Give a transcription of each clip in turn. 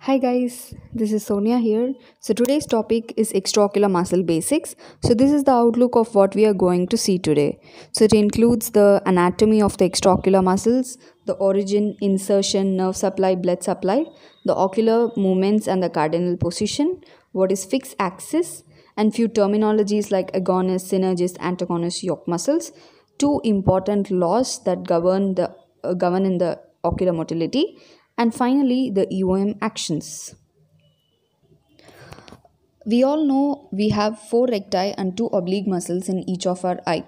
Hi guys, this is Sonia here. So today's topic is extraocular muscle basics. So this is the outlook of what we are going to see today. So it includes the anatomy of the extraocular muscles, the origin, insertion, nerve supply, blood supply, the ocular movements and the cardinal position, what is fixed axis, and few terminologies like agonist, synergist, antagonist, yoke muscles, two important laws that govern in the ocular motility, and finally the EOM actions. We all know we have four recti and two oblique muscles in each of our eye.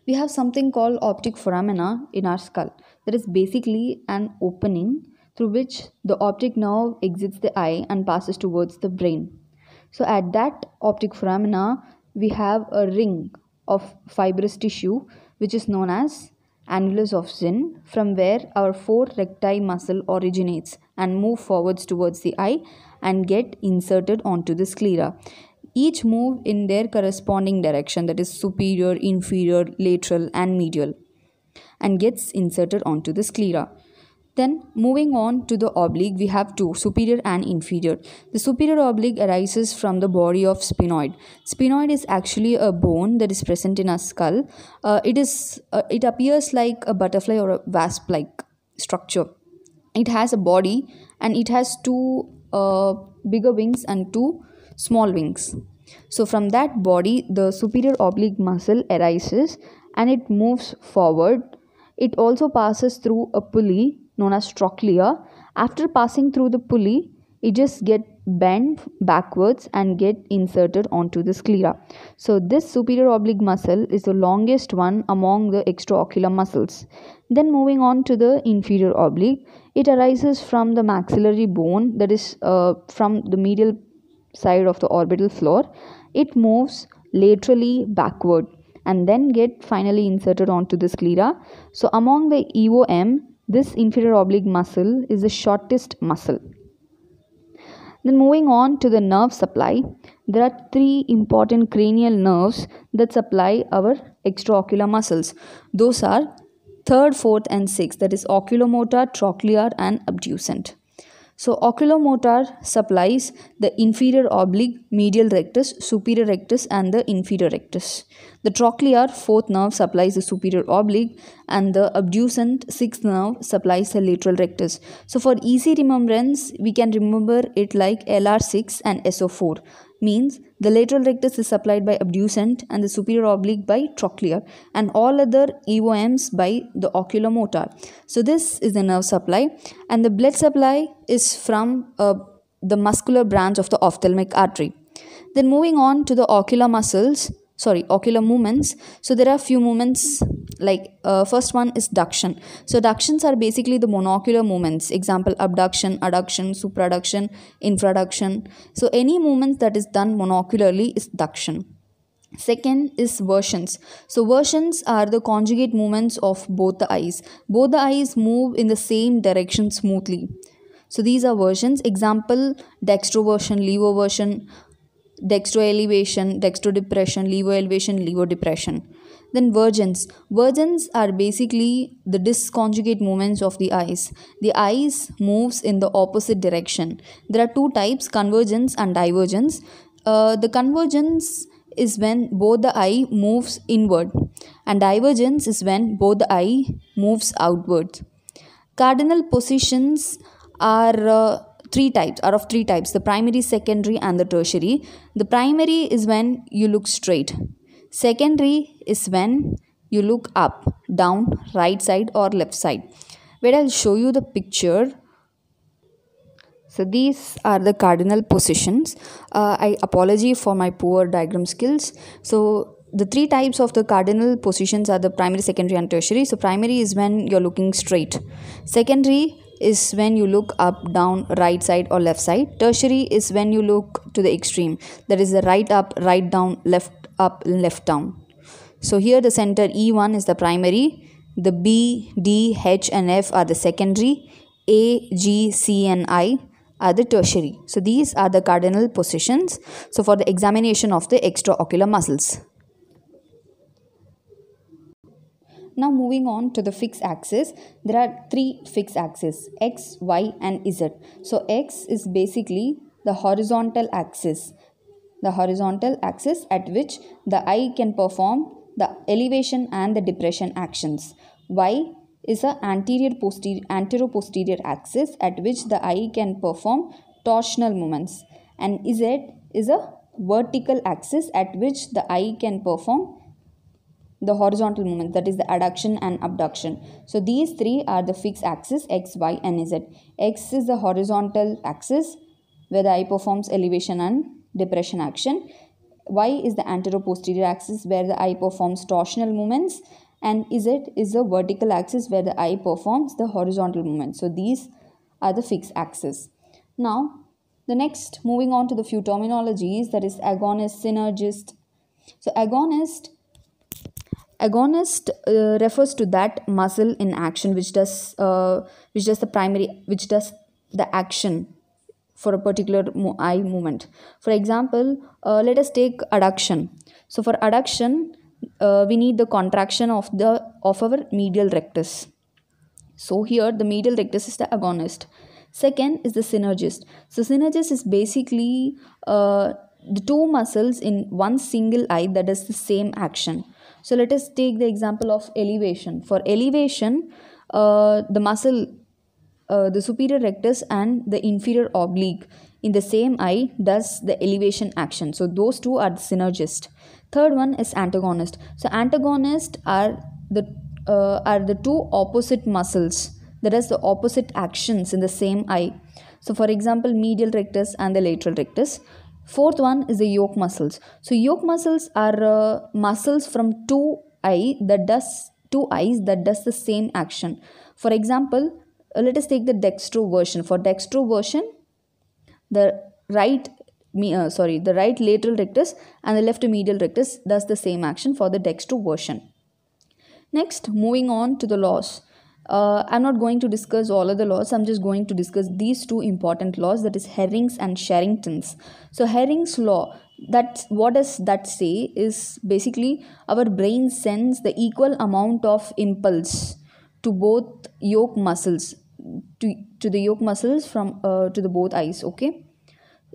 We have something called optic foramina in our skull. That is basically an opening through which the optic nerve exits the eye and passes towards the brain. So at that optic foramina, we have a ring of fibrous tissue which is known as annulus of Zinn, from where our four recti muscle originates and move forwards towards the eye and get inserted onto the sclera. Each move in their corresponding direction, that is superior, inferior, lateral and medial, and gets inserted onto the sclera. Then moving on to the oblique, we have two, superior and inferior. The superior oblique arises from the body of sphenoid. Sphenoid is actually a bone that is present in our skull. It appears like a butterfly or a wasp-like structure. It has a body and it has two bigger wings and two small wings. So from that body, the superior oblique muscle arises and it moves forward. It also passes through a pulley known as trochlea. After passing through the pulley, it just get bent backwards and get inserted onto the sclera. So this superior oblique muscle is the longest one among the extraocular muscles. Then moving on to the inferior oblique, it arises from the maxillary bone, that is from the medial side of the orbital floor. It moves laterally backward and then get finally inserted onto the sclera. So among the EOM, this inferior oblique muscle is the shortest muscle. Then moving on to the nerve supply, there are three important cranial nerves that supply our extraocular muscles. Those are third, fourth and sixth, that is oculomotor, trochlear and abducent. So oculomotor supplies the inferior oblique, medial rectus, superior rectus and the inferior rectus. The trochlear fourth nerve supplies the superior oblique and the abducent sixth nerve supplies the lateral rectus. So for easy remembrance, we can remember it like LR6 and SO4, means the lateral rectus is supplied by abducent and the superior oblique by trochlear and all other EOMs by the oculomotor. So this is the nerve supply, and the blood supply is from the muscular branch of the ophthalmic artery. Then moving on to the ocular movements. So there are few movements, like first one is duction. So ductions are basically the monocular movements, example abduction, adduction, supraduction, infraduction. So any movement that is done monocularly is duction. Second is versions. So versions are the conjugate movements of both the eyes. Both the eyes move in the same direction smoothly. So these are versions. Example, dextroversion, levoversion, dextroelevation, dextrodepression, levoelevation, levodepression. Then vergence. Vergence are basically the disconjugate movements of the eyes. The eyes moves in the opposite direction. There are two types, convergence and divergence. The convergence is when both the eye moves inward, and divergence is when both the eye moves outward. Cardinal positions are of three types: the primary, secondary and the tertiary. The primary is when you look straight. Secondary is when you look up, down, right side or left side. Where I'll show you the picture. So these are the cardinal positions. I apologize for my poor diagram skills. So the three types of the cardinal positions are the primary, secondary and tertiary. So primary is when you're looking straight. Secondary is when you look up, down, right side or left side. Tertiary is when you look to the extreme. That is the right up, right down, left up, left down. So here the center E1 is the primary. The B, D, H and F are the secondary. A, G, C and I are the tertiary. So these are the cardinal positions. So for the examination of the extraocular muscles. Now moving on to the fixed axis, there are three fixed axes, x, y and z. So x is basically the horizontal axis at which the eye can perform the elevation and the depression actions. Y is a antero-posterior axis at which the eye can perform torsional movements, and z is a vertical axis at which the eye can perform the horizontal movement, that is the adduction and abduction. So these three are the fixed axis, x, y and z. X is the horizontal axis where the eye performs elevation and depression action. Y is the antero-posterior axis where the eye performs torsional movements, and z is the vertical axis where the eye performs the horizontal movement. So these are the fixed axis. Now the next, moving on to the few terminologies, that is agonist, synergist. So agonist refers to that muscle in action which does the action for a particular eye movement. For example, let us take adduction. So for adduction, we need the contraction of our medial rectus. So here the medial rectus is the agonist. Second is the synergist. So synergist is basically the two muscles in one single eye that does the same action. So let us take the example of elevation. For elevation, the muscle, the superior rectus and the inferior oblique in the same eye does the elevation action. So those two are the synergist. Third one is antagonist. So antagonist are the two opposite muscles, that is the opposite actions in the same eye. So for example, medial rectus and the lateral rectus. Fourth one is the yoke muscles. So yoke muscles are muscles from two eyes that does the same action. For example, let us take the dextroversion. For dextroversion, the right lateral rectus and the left medial rectus does the same action for the dextroversion. Next, moving on to the laws. I'm not going to discuss all of the laws. I'm just going to discuss these two important laws, that is Herring's and Sherrington's. So Herring's law, what does that say is basically our brain sends the equal amount of impulse to both yoke muscles, to the yoke muscles from to the both eyes. Okay.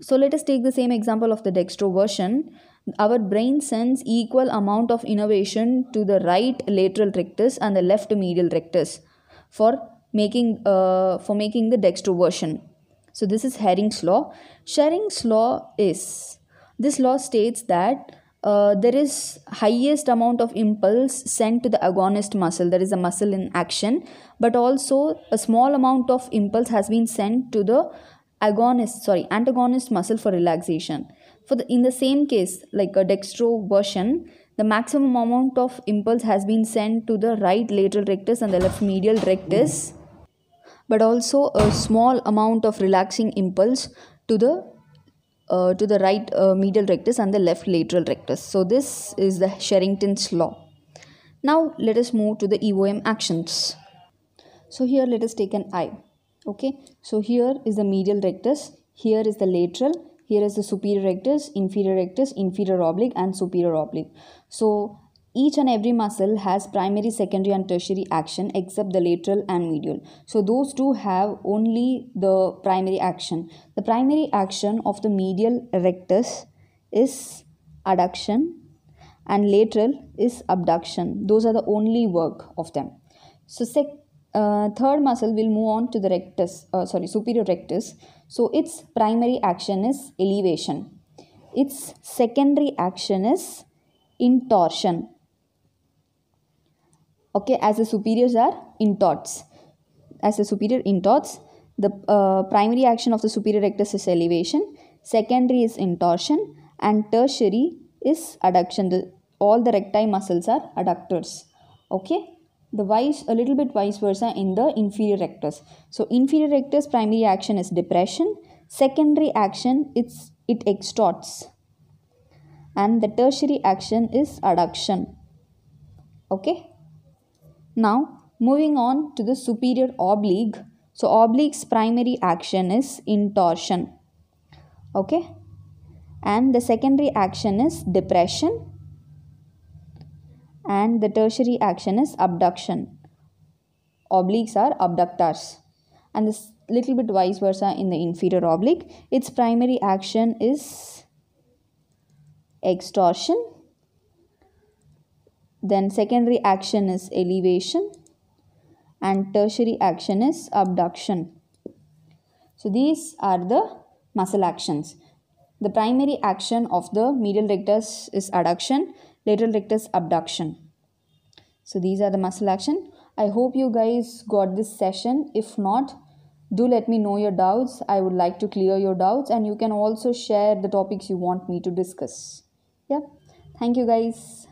So let us take the same example of the dextroversion. Our brain sends equal amount of innervation to the right lateral rectus and the left medial rectus for making the dextroversion. So this is Herring's law. Sherring's law states that there is highest amount of impulse sent to the agonist muscle, that is a muscle in action, but also a small amount of impulse has been sent to the antagonist muscle for relaxation. In the same case, like a dextroversion, the maximum amount of impulse has been sent to the right lateral rectus and the left medial rectus, but also a small amount of relaxing impulse to the right medial rectus and the left lateral rectus. So this is the Sherrington's law. Now let us move to the EOM actions. So here let us take an eye. Okay, so here is the medial rectus, here is the lateral, here is the superior rectus, inferior oblique and superior oblique. So each and every muscle has primary, secondary and tertiary action except the lateral and medial. So those two have only the primary action. The primary action of the medial rectus is adduction and lateral is abduction. Those are the only work of them. So third muscle will move on to the superior rectus. So its primary action is elevation. Its secondary action is intorsion. Okay, as the superiors are intorts. As the superior intorts, the primary action of the superior rectus is elevation, secondary is intorsion, and tertiary is adduction. All the recti muscles are adductors. Okay. A little bit vice versa in the inferior rectus. So inferior rectus primary action is depression, secondary action it extorts, and the tertiary action is adduction. Okay. Now moving on to the superior oblique. So oblique's primary action is intorsion. Okay. And the secondary action is depression, and the tertiary action is abduction. Obliques are abductors, and this little bit vice versa in the inferior oblique. Its primary action is extortion, then secondary action is elevation, and tertiary action is abduction. So these are the muscle actions. The primary action of the medial rectus is adduction, lateral rectus abduction. So these are the muscle action. I hope you guys got this session. If not, do let me know your doubts. I would like to clear your doubts, and you can also share the topics you want me to discuss. Yeah. Thank you guys.